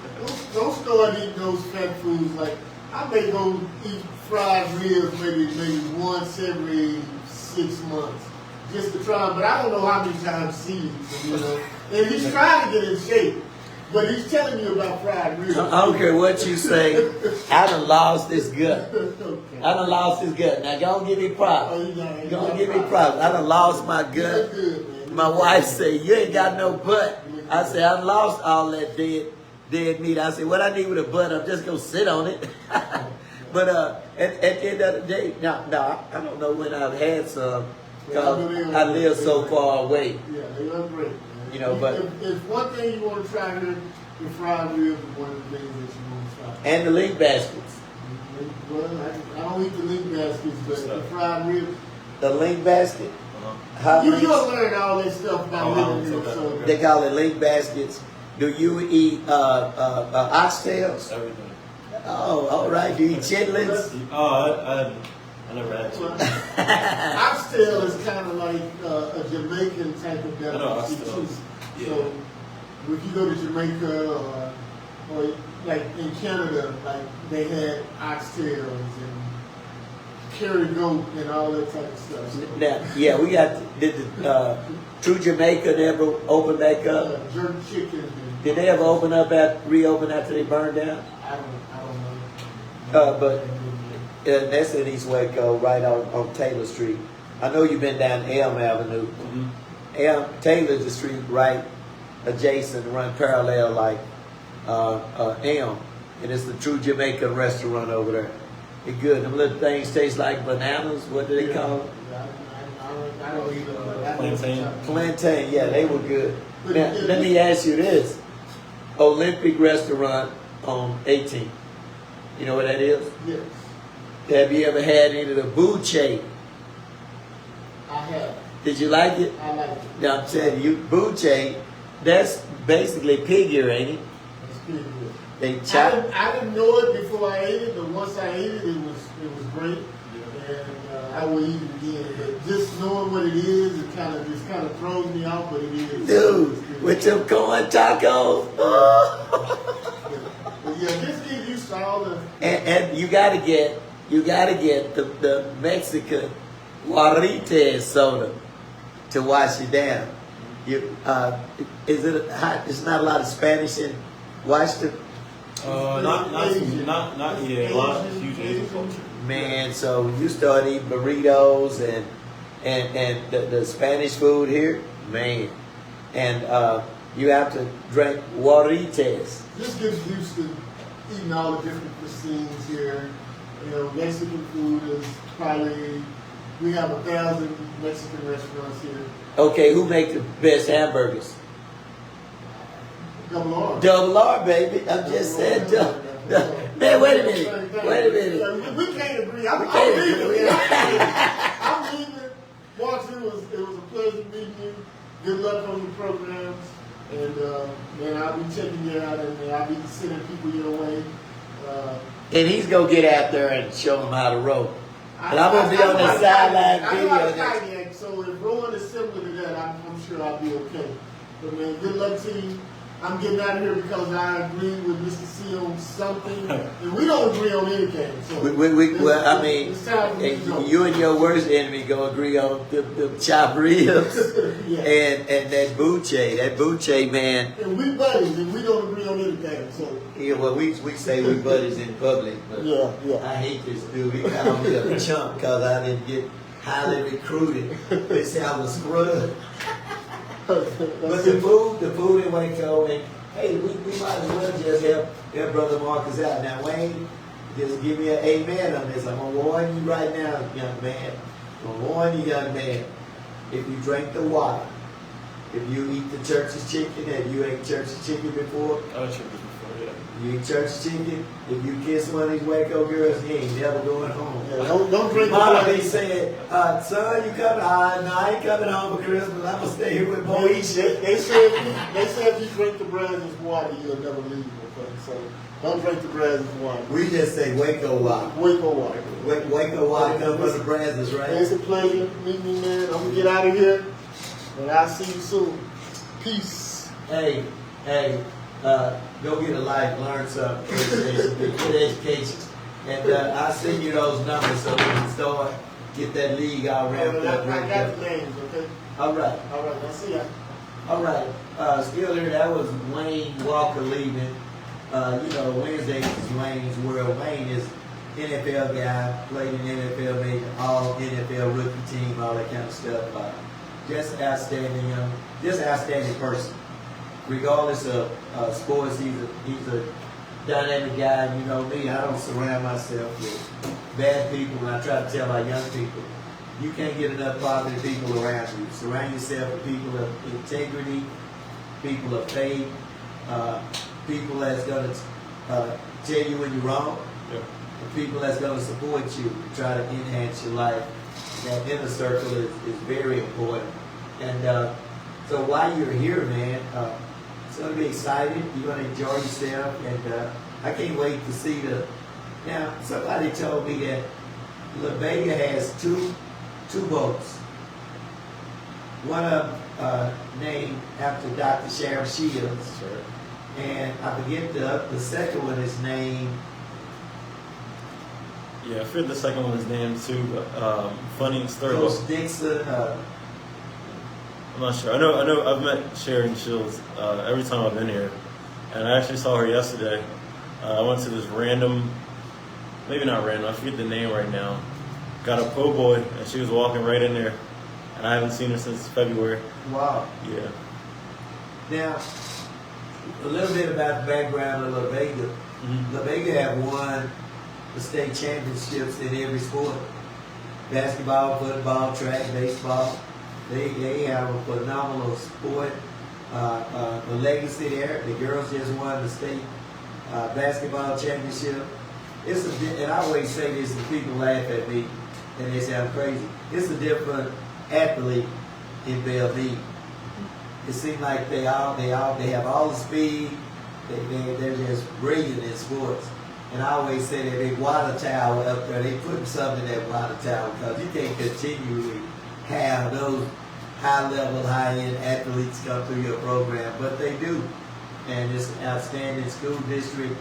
[SPEAKER 2] Don't start eating those fat foods. Like, I may go eat fried ribs maybe once every 6 months. Just to try them. But I don't know how many times he eats, you know. And he's trying to get in shape. But he's telling you about fried ribs.
[SPEAKER 1] I don't care what you say. I done lost this gut.
[SPEAKER 2] Okay.
[SPEAKER 1] I done lost this gut. Now, go and give me props. Go and give me props. I done lost my gut.
[SPEAKER 2] Good, man.
[SPEAKER 1] My wife say, you ain't got no butt. I say, I lost all that dead meat. I say, what I need with a butt, I'm just going to sit on it. But at the end of the day, now, I don't know when I've had some, because I live so far away.
[SPEAKER 2] Yeah, they are great, man.
[SPEAKER 1] You know, but
[SPEAKER 2] if one thing you want to try here, the fried ribs is one of the things that you want to try.
[SPEAKER 1] and the link baskets.
[SPEAKER 2] Well, I don't eat the link baskets, but the fried ribs.
[SPEAKER 1] The link basket.
[SPEAKER 3] Uh-huh.
[SPEAKER 2] You'll learn all that stuff about living here. So
[SPEAKER 1] They call it link baskets. Do you eat oxtails?
[SPEAKER 3] Everything.
[SPEAKER 1] Oh, all right. Do you eat chitlins?
[SPEAKER 3] Oh, I never had to.
[SPEAKER 2] oxtail is kind of like a Jamaican type of
[SPEAKER 3] I know
[SPEAKER 2] delicacy
[SPEAKER 3] oxtail.
[SPEAKER 2] too.
[SPEAKER 3] Yeah.
[SPEAKER 2] So if you go to Jamaica or like in Canada, like they had oxtails and curry goat and all that type of stuff. So,
[SPEAKER 1] Now, yeah, we got did the True Jamaica ever open back up?
[SPEAKER 2] jerk chicken. And,
[SPEAKER 1] Did they ever reopen after they burned down?
[SPEAKER 2] I don't know.
[SPEAKER 1] But that's in East Waco, right on Taylor Street. I know you've been down Elm Avenue.
[SPEAKER 3] Mm-hmm.
[SPEAKER 1] Taylor's the street right adjacent, run parallel like Elm, and it's the True Jamaican restaurant over there. It's good. Them little things taste like bananas. What do they call them?
[SPEAKER 2] I don't eat
[SPEAKER 3] Plantain.
[SPEAKER 1] Plantain. Yeah, they were good. Now, let me ask you this: Olympic Restaurant on 18. You know what that is?
[SPEAKER 2] Yes,
[SPEAKER 1] Have you ever had any of the buche?
[SPEAKER 2] I have.
[SPEAKER 1] Did you like it?
[SPEAKER 2] I like it.
[SPEAKER 1] Now I'm telling you, buche, that's basically pig ear, ain't it?
[SPEAKER 2] It's pretty good.
[SPEAKER 1] They chop.
[SPEAKER 2] I didn't know it before I ate it, but once I ate it, it was great, and I will eat it again. But just knowing what it is, it kind of throws me off, but it is.
[SPEAKER 1] Dude, with them corn tacos.
[SPEAKER 2] But yeah, just get used to all the.
[SPEAKER 1] And you gotta get the Mexican Guarite soda to wash it down. It's not a lot of Spanish in Washington.
[SPEAKER 3] Not here. A lot of huge Asian culture.
[SPEAKER 1] Man, so you start eating burritos and the Spanish food here, man. And you have to drink Guarites.
[SPEAKER 2] Just get used to eating all the different cuisines here. You know, Mexican food is probably, we have 1,000 Mexican restaurants here.
[SPEAKER 1] Okay, who make the best hamburgers?
[SPEAKER 2] Double R.
[SPEAKER 1] Double R, baby. I'm just saying. Man, wait a minute. Wait a minute.
[SPEAKER 2] We can't agree. I'm
[SPEAKER 1] can't
[SPEAKER 2] leaving.
[SPEAKER 1] agree.
[SPEAKER 2] I'm leaving. Watson, it was a pleasure meeting you. Good luck on your programs. And man, I'll be checking you out, and I'll be sending people your way.
[SPEAKER 1] And he's gonna get out there and show them how to roll. And I'm gonna be on the sideline
[SPEAKER 2] I know how to
[SPEAKER 1] video.
[SPEAKER 2] kayak, so if rowing is similar to that, I'm sure I'll be okay. But man, good luck to you. I'm getting out of here because I agree with Mr. C on something, and we don't agree on anything. So
[SPEAKER 1] Well, I mean,
[SPEAKER 2] it's time for me to go.
[SPEAKER 1] you and your worst enemy gonna agree on the chop ribs
[SPEAKER 2] Yeah.
[SPEAKER 1] and that buche. That buche, man.
[SPEAKER 2] And we buddies, and we don't agree on anything. So
[SPEAKER 1] Yeah, well, we say we buddies in public, but
[SPEAKER 2] yeah.
[SPEAKER 1] I hate this dude. He called me a chump because I didn't get highly recruited. They say I was scrub. But the food in Waco, and hey, we might as well just help Brother Marcus out. Now, Wayne, just give me an amen on this. I'm going to warn you right now, young man. I'm going to warn you, young man. If you drink the water, if you eat the church's chicken, and you ate church's chicken before,
[SPEAKER 3] I was tripping before, yeah.
[SPEAKER 1] you eat church's chicken, if you kiss one of these Waco girls, you ain't never going home.
[SPEAKER 2] Yeah, don't drink the
[SPEAKER 1] Mama
[SPEAKER 2] water.
[SPEAKER 1] be saying, son, you coming? No, I ain't coming home for Christmas. I'm going to stay here with Moesha.
[SPEAKER 2] They say if you drink the Brazos water, you'll never leave. Okay, so don't drink the Brazos water.
[SPEAKER 1] We just say Waco water.
[SPEAKER 2] Waco water.
[SPEAKER 1] Waco water come from the Brazos, right?
[SPEAKER 2] It's a pleasure meeting you, man. I'm gonna get out of here, and I'll see you soon. Peace.
[SPEAKER 1] Hey, go get a life, learn something, good education. And I'll send you those numbers so we can start, get that league all ramped up.
[SPEAKER 2] I got the names, okay?
[SPEAKER 1] All right.
[SPEAKER 2] I'll see ya.
[SPEAKER 1] All right. Still there, that was Wayne Walker leaving. Wednesday is Wayne's world. Wayne is NFL guy, played in NFL, made all NFL rookie team, all that kind of stuff. Just outstanding person. Regardless of sports, he's a dynamic guy. You know me, I don't surround myself with bad people, and I try to tell our young people, you can't get enough positive people around you. Surround yourself with people of integrity, people of faith, people that's going to tell you when you're wrong, the people that's going to support you, try to enhance your life. That inner circle is very important. And so while you're here, man, it's going to be exciting. You're going to enjoy yourself, and I can't wait to see the. Now, somebody told me that La Vega has two boats. One of them named after Dr. Sharon Shields, and I forget the second one is named.
[SPEAKER 3] Yeah, I forget the second one is named too, but funny story.
[SPEAKER 1] Coach Dixon.
[SPEAKER 3] I'm not sure. I know. I've met Sharon Shields every time I've been here, and I actually saw her yesterday. I went to this random, maybe not random. I forget the name right now. Got a po' boy, and she was walking right in there, and I haven't seen her since February.
[SPEAKER 1] Wow.
[SPEAKER 3] Yeah.
[SPEAKER 1] Now, a little bit about the background of La Vega.
[SPEAKER 3] Mm-hmm.
[SPEAKER 1] La Vega have won the state championships in every sport. Basketball, football, track, baseball. They have a phenomenal sport, a legacy there. The girls just won the state basketball championship. And I always say this, and people laugh at me, and they say I'm crazy. It's a different athlete in Bellevue. It seems like they have all the speed. They're just brilliant in sports. And I always say that big water tower up there, they put something in that water tower because you can't continually have those high-level, high-end athletes come through your program, but they do. And it's an outstanding school district,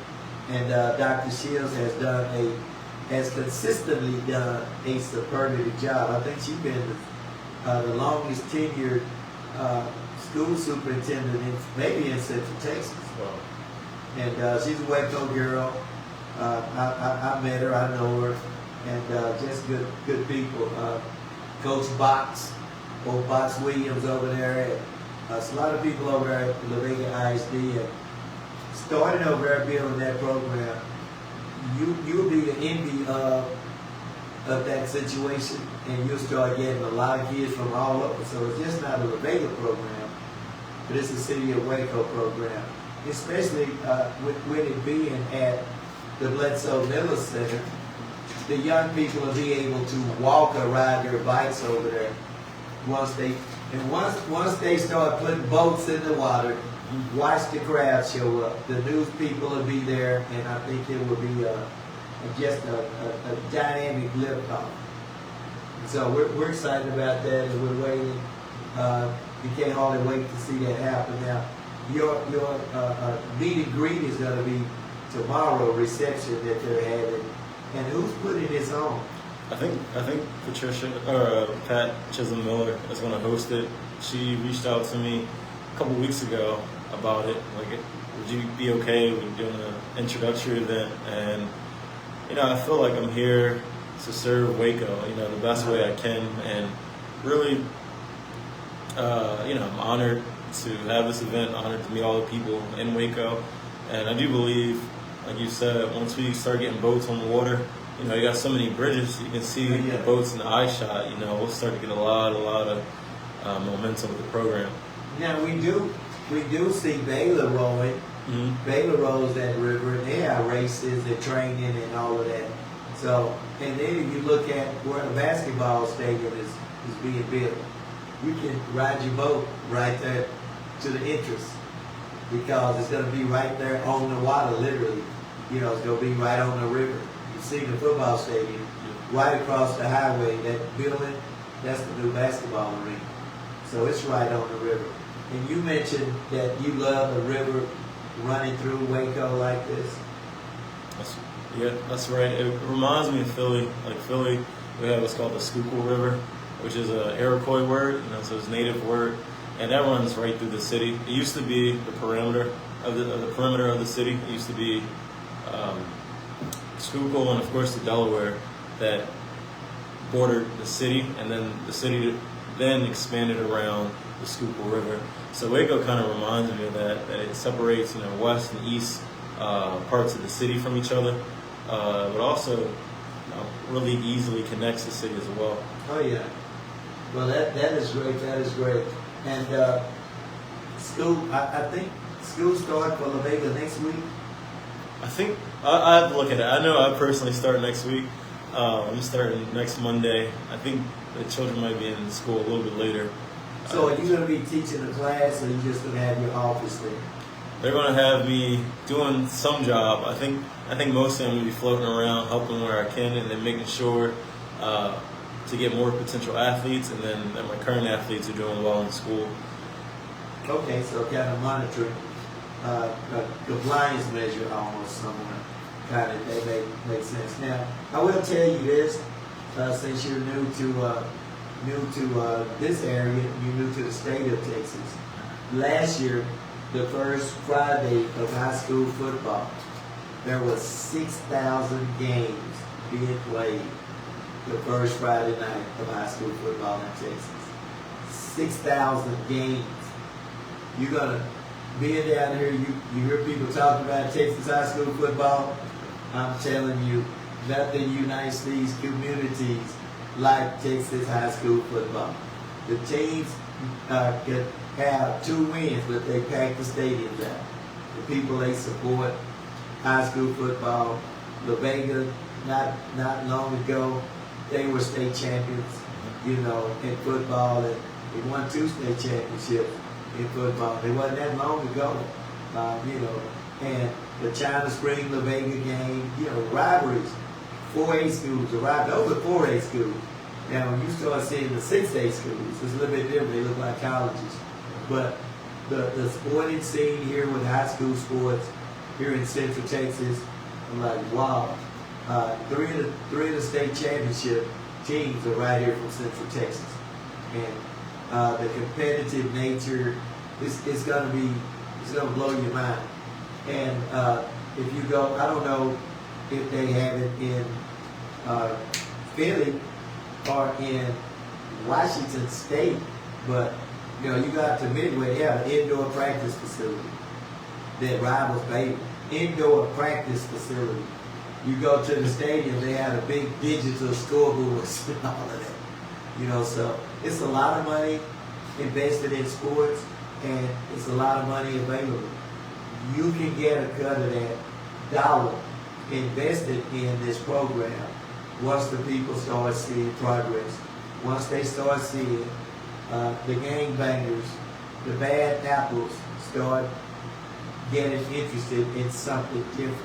[SPEAKER 1] and Dr. Shields has consistently done a superlative job. I think she's been the longest tenured school superintendent maybe in Central Texas.
[SPEAKER 3] Wow.
[SPEAKER 1] And she's a Waco girl. I met her, I know her, and just good people. Coach Box, old Box Williams over there. It's a lot of people over there at La Vega ISD. And starting over there building that program, you'll be the envy of that situation, and you'll start getting a lot of kids from all over. So it's just not a La Vega program, but it's a City of Waco program. especially with it being at the Bledsoe Miller Center, the young people will be able to walk or ride their bikes over there once they start putting boats in the water. Watch the crowd show up. The news people will be there, and I think it will be just a dynamic lift off. So we're excited about that, and we're waiting. You can't hardly wait to see that happen. Now, your meet and greet is going to be tomorrow, reception that they're having, and who's putting this on?
[SPEAKER 3] I think Patricia or Pat Chisholm Miller is going to host it. She reached out to me a couple weeks ago about it. Like, would you be okay with doing an introductory event? And I feel like I'm here to serve Waco, the best way I can, and really, I'm honored to have this event, honored to meet all the people in Waco, and I do believe, like you said, once we start getting boats on the water, you got so many bridges, you can see the boats in the eye shot. We'll start to get a lot of momentum with the program.
[SPEAKER 1] Now we do see Baylor rowing.
[SPEAKER 3] Mm-hmm.
[SPEAKER 1] Baylor rows that river, and they have races and training and all of that. So, and then if you look at where the basketball stadium is being built, you can ride your boat right there to the entrance because it's going to be right there on the water, literally. It's going to be right on the river. You see the football stadium right across the highway. That building, that's the new basketball arena. So it's right on the river. And you mentioned that you love the river running through Waco like this.
[SPEAKER 3] That's right. It reminds me of Philly. Like Philly, we have what's called the Schuylkill River, which is an Iroquois word, so it's a native word, and that runs right through the city. It used to be the perimeter of the city. It used to be Schuylkill and of course the Delaware that bordered the city, and then the city then expanded around the Schuylkill River. So Waco kind of reminds me of that it separates west and east parts of the city from each other, but also really easily connects the city as well.
[SPEAKER 1] Oh yeah. Well, that is great. That is great. And school, I think school starts for La Vega next week.
[SPEAKER 3] I think I have to look at it. I know I personally start next week. I'm starting next Monday. I think the children might be in school a little bit later.
[SPEAKER 1] So are you going to be teaching the class, or are you just going to have your office there?
[SPEAKER 3] They're going to have me doing some job. I think mostly I'm going to be floating around, helping where I can, and then making sure to get more potential athletes, and then that my current athletes are doing well in school.
[SPEAKER 1] Okay, so kind of monitoring, a compliance measure almost somewhere. Kind of, they make sense. Now, I will tell you this, since you're new to this area, you're new to the state of Texas. Last year, the first Friday of high school football, there was 6,000 games being played the first Friday night of high school football in Texas. 6,000 games. You're going to be down here, you hear people talking about Texas high school football. I'm telling you, nothing unites these communities like Texas high school football. The teams could have 2 wins, but they pack the stadiums out. The people they support, high school football. La Vega, not long ago, they were state champions, in football, and they won 2 state championships in football. It wasn't that long ago, and the China Spring La Vega game, rivalries. 4A schools arrived over 4A schools. Now, when you start seeing the 6A schools, it's a little bit different. They look like colleges. But the sporting scene here with high school sports here in Central Texas, I'm like, wow. 3 of the state championship teams are right here from Central Texas. And the competitive nature, it's gonna blow your mind. And if you go, I don't know if they have it in Philly or in Washington State, but you got to Midway, they have an indoor practice facility that rivals Baylor. Indoor practice facility. You go to the stadium, they have a big digital scoreboards and all of that. So it's a lot of money invested in sports, and it's a lot of money available. you can get a cut of that dollar invested in this program once the people start seeing progress. Once they start seeing the gangbangers, the bad apples start getting interested in something different.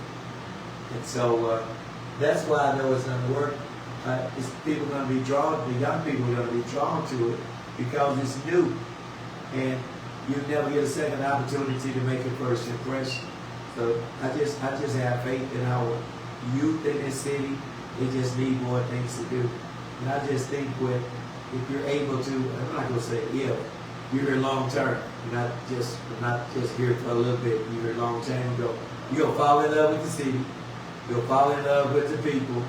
[SPEAKER 1] And so that's why I know it's going to work. It's people going to be drawn, the young people are going to be drawn to it because it's new. And you never get a second opportunity to make a first impression. So I just have faith in our youth in this city. They just need more things to do. And I just think if you're able to, I'm not going to say if, you're here long term. You're not just here for a little bit. You're here long term. You'll fall in love with the city. You'll fall in love with the people.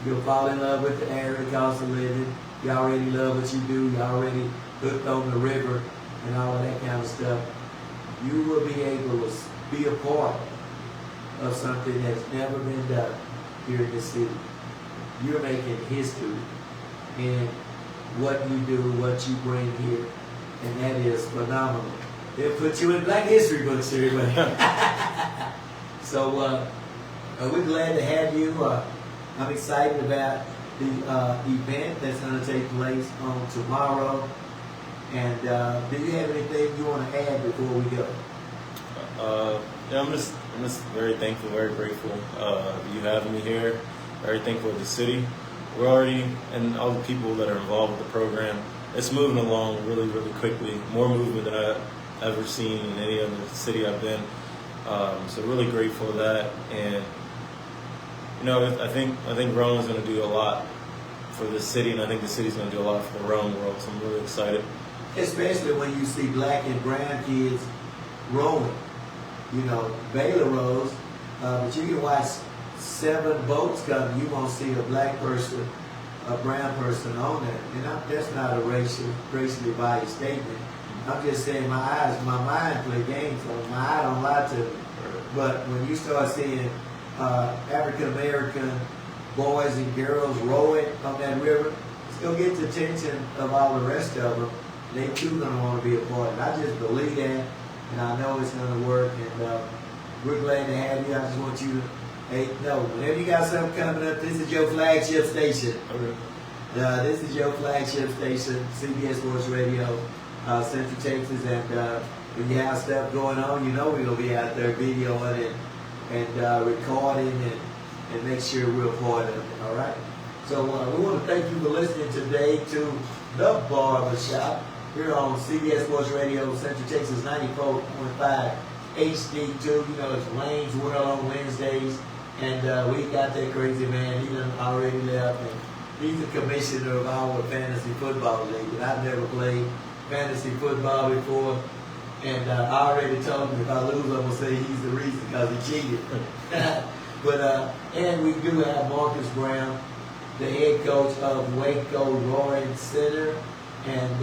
[SPEAKER 1] You'll fall in love with the area, cost of living. You already love what you do. You already hooked on the river and all of that kind of stuff. You will be able to be a part of something that's never been done here in the city. You're making history in what you do, what you bring here, and that is phenomenal. They'll put you in Black History books, everybody. So we're glad to have you. I'm excited about the event that's going to take place on tomorrow. And do you have anything you want to add before we go?
[SPEAKER 3] Yeah, I'm just very thankful, very grateful you having me here. Very thankful to the city. We're already, and all the people that are involved with the program, it's moving along really, really quickly. More movement than I've ever seen in any other city I've been. So really grateful for that. And you know, I think Rowan's going to do a lot for the city, and I think the city's going to do a lot for the Rowan world. So I'm really excited.
[SPEAKER 1] Especially when you see black and brown kids rowing. You know, Baylor rows, but you can watch 7 boats come, you won't see a black person, a brown person on there. And that's not a racially biased statement. I'm just saying my mind play games, so my eye don't lie to me. But when you start seeing African American boys and girls rowing on that river, it's going to get the attention of all the rest of them. They too going to want to be a part of it. I just believe that, and I know it's going to work. And we're glad to have you. I just want you to, whenever you got something coming up, this is your flagship station.
[SPEAKER 3] Okay.
[SPEAKER 1] This is your flagship station, CBS Sports Radio, Central Texas. And when you have stuff going on, you know we're going to be out there videoing it and recording and make sure we're a part of it, all right? So we want to thank you for listening today to The Barbershop here on CBS Sports Radio, Central Texas 94.5 HD2. You know, it's Wayne's World on Wednesdays. And we got that crazy man. He done already left. And he's the commissioner of our fantasy football league. And I've never played fantasy football before. And I already told him if I lose, I'm going to say he's the reason because he cheated. But and we do have Marcus Brown, the head coach of Waco Roaring Center. And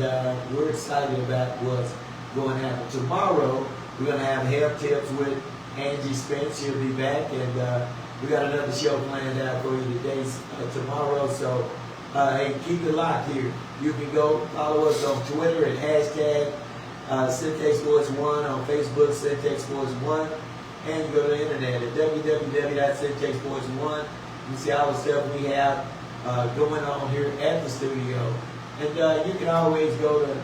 [SPEAKER 1] we're excited about what's going to happen. Tomorrow, we're going to have health tips with Angie Spence. She'll be back. And we got another show planned out for you today, tomorrow. So, hey, keep it locked here. You can go follow us on Twitter at hashtag Syntax Sports 1, on Facebook, Syntax Sports 1. And you go to the internet at www.syntaxsports1. You can see all the stuff we have going on here at the studio. And you can always go to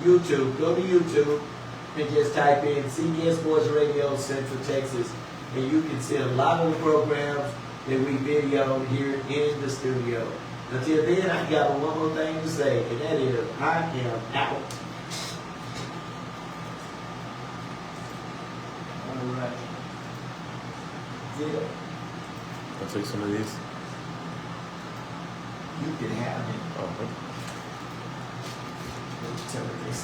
[SPEAKER 1] YouTube. Go to YouTube and just type in CBS Sports Radio Central Texas. And you can see a lot of the programs that we videoed here in the studio. Until then, I got one more thing to say, and that is, I am out. All right. Yeah.
[SPEAKER 3] I'll take some of these.
[SPEAKER 1] You can have it.
[SPEAKER 3] Oh, okay.
[SPEAKER 1] Let me tell you this.